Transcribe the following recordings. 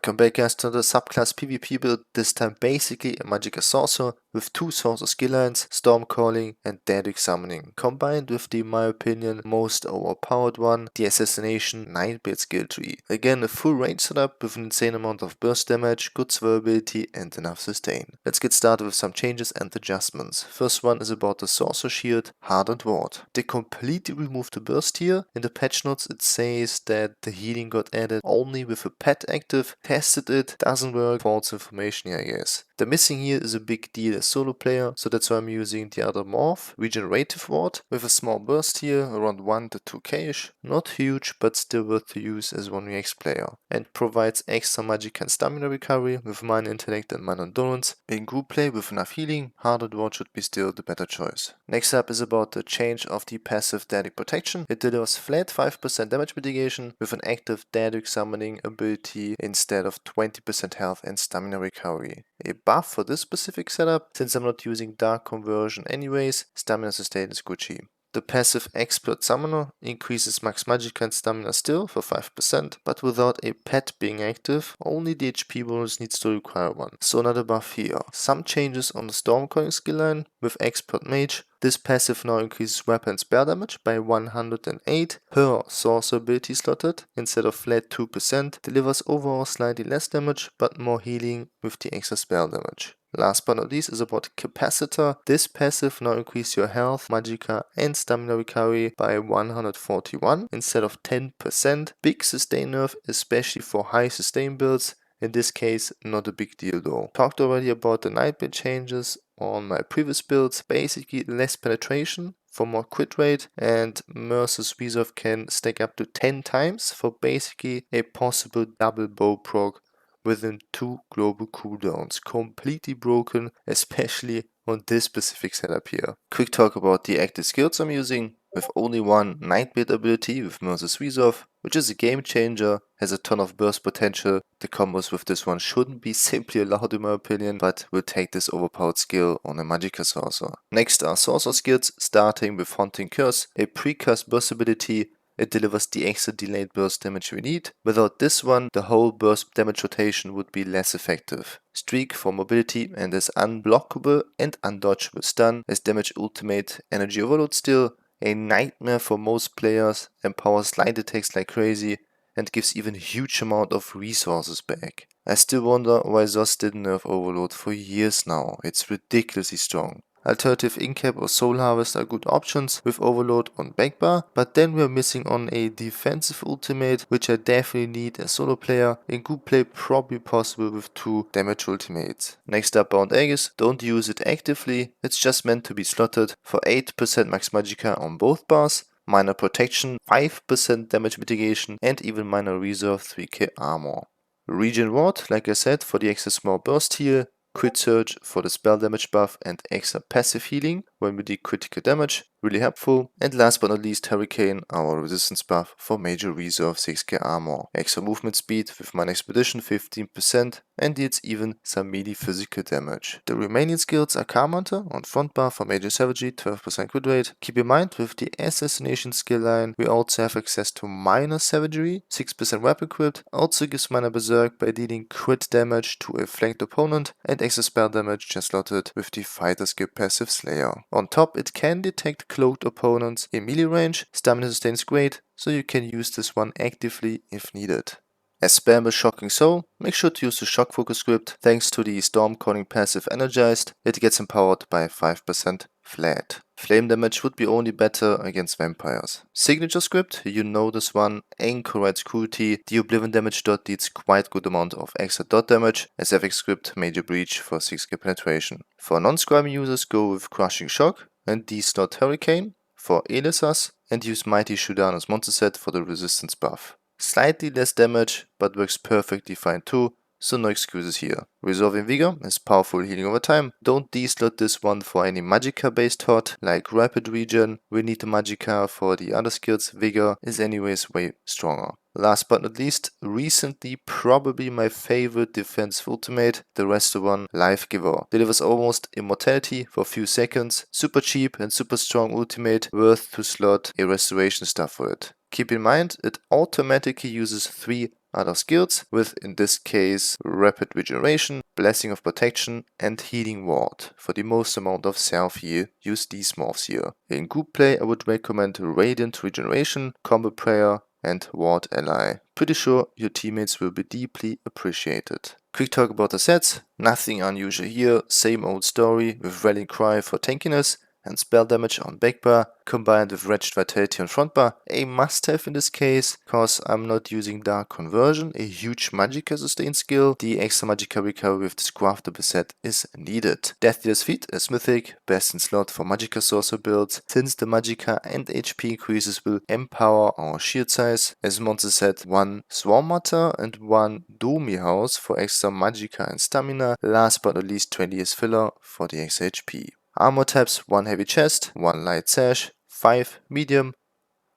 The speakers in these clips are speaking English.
Welcome back guys to the Subclass PVP build, this time basically a Magicka Sorcerer with 2 Sorcerer skill lines, Storm Calling and Deadly Summoning, combined with the, in my opinion, most overpowered one, the Assassination Nightblade skill tree. Again, a full range setup with an insane amount of burst damage, good survivability and enough sustain. Let's get started with some changes and adjustments. First one is about the Sorcerer shield, Hardened Ward. They completely removed the burst here. In the patch notes it says that the healing got added only with a pet active. Tested it, doesn't work, false information here I guess. The missing here is a big deal as solo player, so that's why I'm using the other morph, Regenerative Ward, with a small burst here, around 1 to 2k-ish. Not huge, but still worth to use as 1vx player. And provides extra magic and stamina recovery with Mana Intellect and Mana Endurance. In group play with enough healing, Hardened Ward should be still the better choice. Next up is about the change of the passive Deadly Protection. It delivers flat 5% damage mitigation with an active Deadly Summoning ability instead of 20% health and stamina recovery. A buff for this specific setup, since I'm not using Dark Conversion anyways, stamina sustain is Gucci. The passive Expert Summoner increases max Magicka and stamina still for 5%, but without a pet being active, only the HP bonus needs to require one. So another buff here. Some changes on the Storm Calling skill line with Expert Mage. This passive now increases weapon spell damage by 108 per sorcerer ability slotted instead of flat 2%, delivers overall slightly less damage but more healing with the extra spell damage. Last but not least is about Capacitor. This passive now increases your health, Magicka and stamina recovery by 141 instead of 10%. Big sustain nerf, especially for high sustain builds. In this case, not a big deal though. Talked already about the Nightblade changes on my previous builds. Basically less penetration for more crit rate, and Mercer's Reserve can stack up to 10 times for basically a possible double bow proc within 2 global cooldowns. Completely broken, especially on this specific setup here. Quick talk about the active skills I'm using. With only one Nightblade ability with Mercer's Reserve, which is a game changer, has a ton of burst potential. The combos with this one shouldn't be simply allowed in my opinion, but we'll take this overpowered skill on a Magicka Sorcerer. Next are Sorcerer skills, starting with Haunting Curse, a precast burst ability. It delivers the extra delayed burst damage we need. Without this one, the whole burst damage rotation would be less effective. Streak for mobility and is unblockable and undodgeable stun, as damage ultimate energy overload still. A nightmare for most players, empowers slide attacks like crazy and gives even huge amount of resources back. I still wonder why ZOS didn't nerf Overload for years now, it's ridiculously strong. Alternative Incap or Soul Harvest are good options with Overload on backbar, but then we're missing on a defensive ultimate, which I definitely need as solo player. In group play probably possible with 2 damage ultimates. Next up, Bound Aegis. Don't use it actively, it's just meant to be slotted for 8% max Magicka on both bars, minor protection, 5% damage mitigation and even minor reserve 3k armor. Regen Ward, like I said, for the extra small burst heal. Crit Surge for the spell damage buff and extra passive healing when we do critical damage, really helpful. And last but not least, Hurricane, our resistance buff for major reserve 6k armor. Extra movement speed with Mana Expedition 15% and deals even some melee physical damage. The remaining skills are Calm Hunter on frontbar for major savagery, 12% crit rate. Keep in mind with the Assassination skill line we also have access to minor savagery, 6% weapon crit, also gives Mana Berserk by dealing crit damage to a flanked opponent, and extra spell damage just slotted with the fighter skill passive Slayer. On top it can detect cloaked opponents in melee range. Stamina sustain is great, so you can use this one actively if needed. As spam is Shocking Soul, make sure to use the Shock Focus script. Thanks to the Storm Calling passive energized, it gets empowered by 5% flat. Flame damage would be only better against vampires. Signature script, you know this one. Anchorite's Cruelty, the Oblivion damage dot deals quite good amount of extra dot damage. As FX script, Major Breach for 6k penetration. For non-scribing users, go with Crushing Shock and D-slot Hurricane for Elisas, and use Mighty Shudan as monster set for the resistance buff. Slightly less damage, but works perfectly fine too, so no excuses here. Resolving Vigor is powerful healing over time. Don't deslot this one for any Magicka based hot like Rapid Regen. We need the Magicka for the other skills. Vigor is anyways way stronger. Last but not least, recently probably my favorite defensive ultimate, the Resto one, Life Giver. Delivers almost immortality for a few seconds. Super cheap and super strong ultimate, worth to slot a restoration stuff for it. Keep in mind, it automatically uses 3 other skills with, in this case, Rapid Regeneration, Blessing of Protection and Healing Ward. For the most amount of self heal, use these morphs here. In group play I would recommend Radiant Regeneration, Combo Prayer and Ward Ally. Pretty sure your teammates will be deeply appreciated. Quick talk about the sets, nothing unusual here, same old story with Rallying Cry for tankiness and spell damage on backbar combined with Wretched Vitality on frontbar. A must have in this case, cause I'm not using Dark Conversion, a huge Magicka sustain skill. The extra Magicka recovery with this craftable set is needed. Death Dealer's Feet is mythic, best in slot for Magicka Sorcerer builds, since the Magicka and HP increases will empower our shield size. As monster set, 1 Swarm Matter and 1 Domi House for extra Magicka and stamina, last but not least 20 is filler for the extra HP. Armor types, 1 heavy chest, 1 light sash, 5 medium,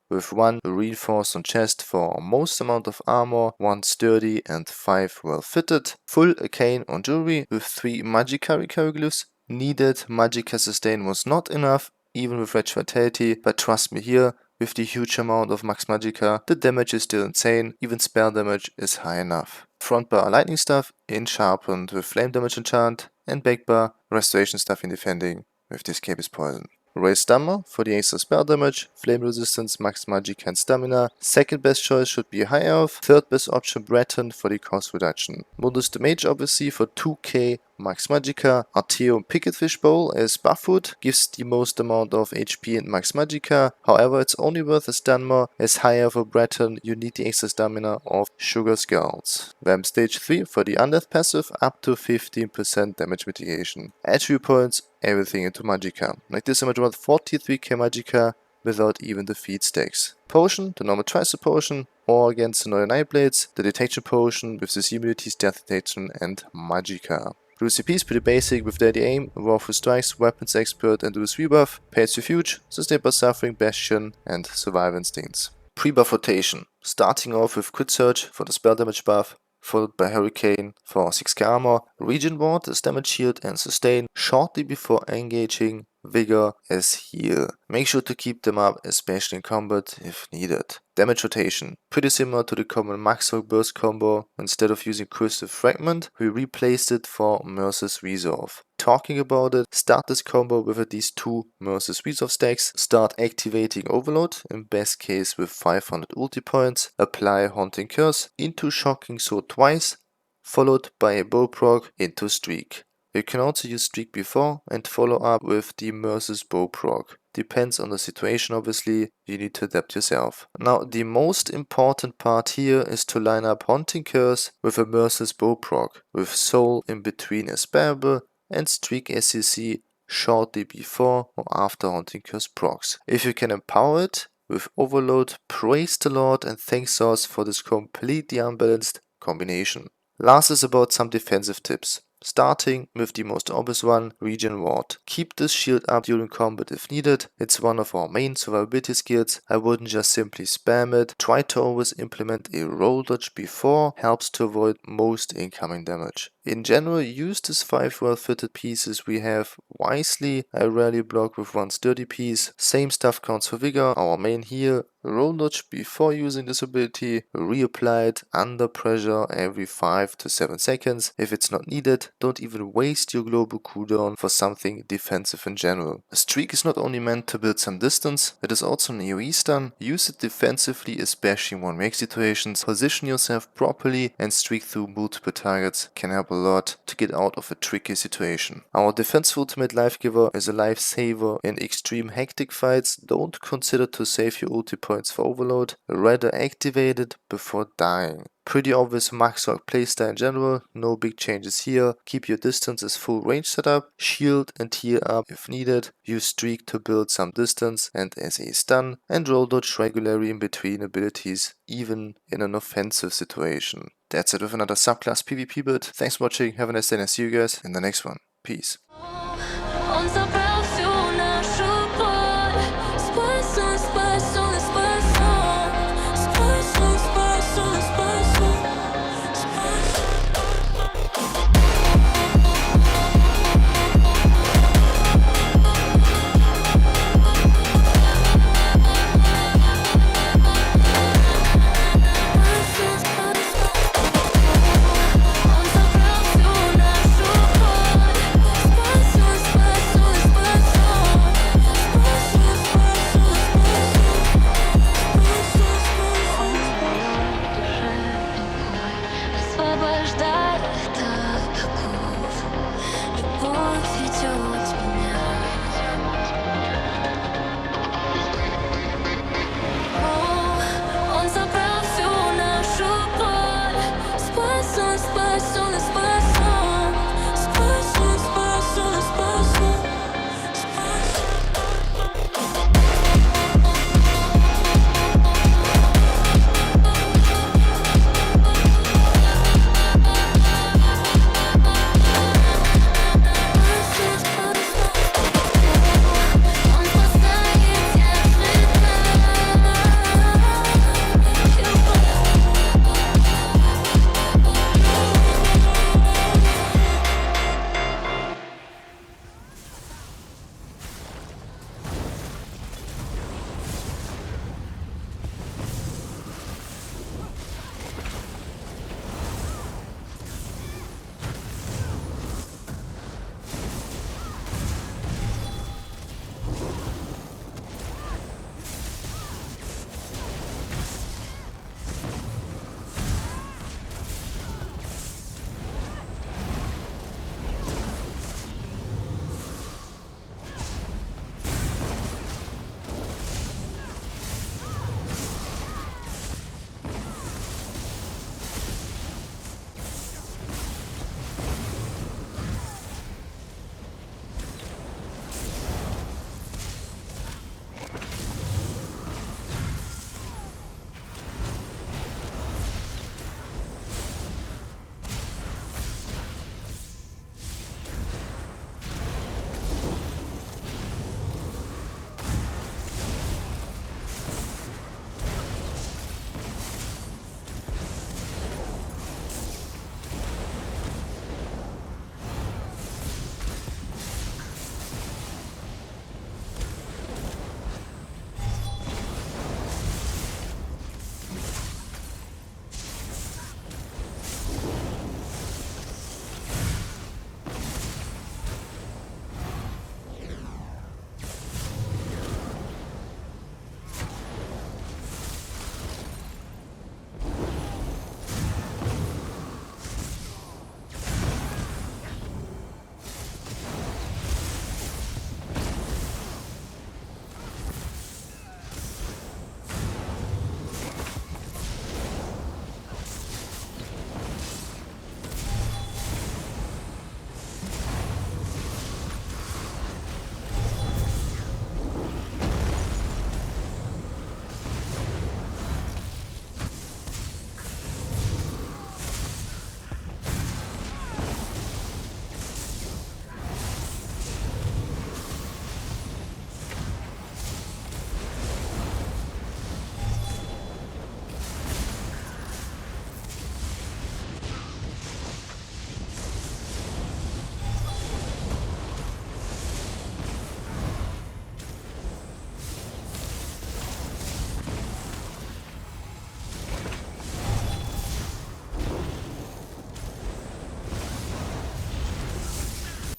with 1 reinforced on chest for most amount of armor, 1 sturdy and 5 well fitted. Full arcane on jewelry with 3 Magicka recovery glyphs. Needed Magicka sustain was not enough, even with Wretched Vitality, but trust me here, with the huge amount of max Magicka, the damage is still insane, even spell damage is high enough. Frontbar lightning staff in sharpened with flame damage enchant, and backbar restoration staff in defending with this Escapist Poison. Raise Stammer for the extra spell damage, flame resistance, max Magicka and stamina. Second best choice should be High Elf, third best option Breton for the cost reduction. Mundus the Mage obviously for 2k max Magicka. Arteo Picketfish Bowl as buff food gives the most amount of HP and max Magicka. However, it's only worth a Stammer as High Elf for Breton you need the extra stamina of Sugar Skulls. Vamp stage 3 for the Undeath passive up to 15% damage mitigation. Attribute points, everything into Magicka. Like this image worth 43k Magicka without even the feed stacks. Potion, the normal Tricer Potion, or against the Nightblades, the Detection Potion with the immunities, Death Detection and Magicka. Blue CP is pretty basic with Deadly Aim, Warful Strikes, Weapons Expert and Duelist Rebuff, Pays Refuge, Sustain by Suffering, Bastion and Survival Instincts. Prebuff Rotation, starting off with Crit Surge for the spell damage buff, followed by Hurricane for 6k armor, Regen Ward as damage shield and sustain shortly before engaging, Vigor as heal. Make sure to keep them up, especially in combat if needed. Damage Rotation, pretty similar to the common Magsorc burst combo. Instead of using Crystal Fragment, we replaced it for Merciless Resolve. Talking about it, start this combo with at least 2 Merciless Resolve stacks, start activating Overload, in best case with 500 ulti points, apply Haunting Curse into Shocking Sword twice, followed by a bow proc into Streak. You can also use Streak before and follow up with the Merciless Bow proc. Depends on the situation obviously, you need to adapt yourself. Now the most important part here is to line up Haunting Curse with a Merciless Bow proc, with Soul in between as bearable and Streak SCC shortly before or after Haunting Curse procs. If you can empower it with Overload, praise the Lord and thank Source for this completely unbalanced combination. Last is about some defensive tips. Starting with the most obvious one, Regen Ward. Keep this shield up during combat if needed, it's one of our main survivability skills. I wouldn't just simply spam it, try to always implement a roll dodge before, helps to avoid most incoming damage. In general, use these 5 well fitted pieces we have wisely. I rarely block with 1 sturdy piece. Same stuff counts for Vigor, our main heal. Roll dodge before using this ability, reapply it under pressure every 5 to 7 seconds. If it's not needed, don't even waste your global cooldown for something defensive in general. A streak is not only meant to build some distance, it is also an AoE stun. Use it defensively, especially in 1-make situations. Position yourself properly and streak through multiple targets can help a lot to get out of a tricky situation. Our defensive ultimate Life Giver is a lifesaver in extreme hectic fights. Don't consider to save your ulti points for Overload, rather activate it before dying. Pretty obvious Magsorc playstyle in general, no big changes here. Keep your distance as full range setup, shield and heal up if needed, use streak to build some distance and as a stun, and roll dodge regularly in between abilities, even in an offensive situation. That's it with another Subclass PVP build. Thanks for watching, have a nice day and I'll see you guys in the next one. Peace.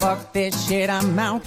fuck this shit, I'm out.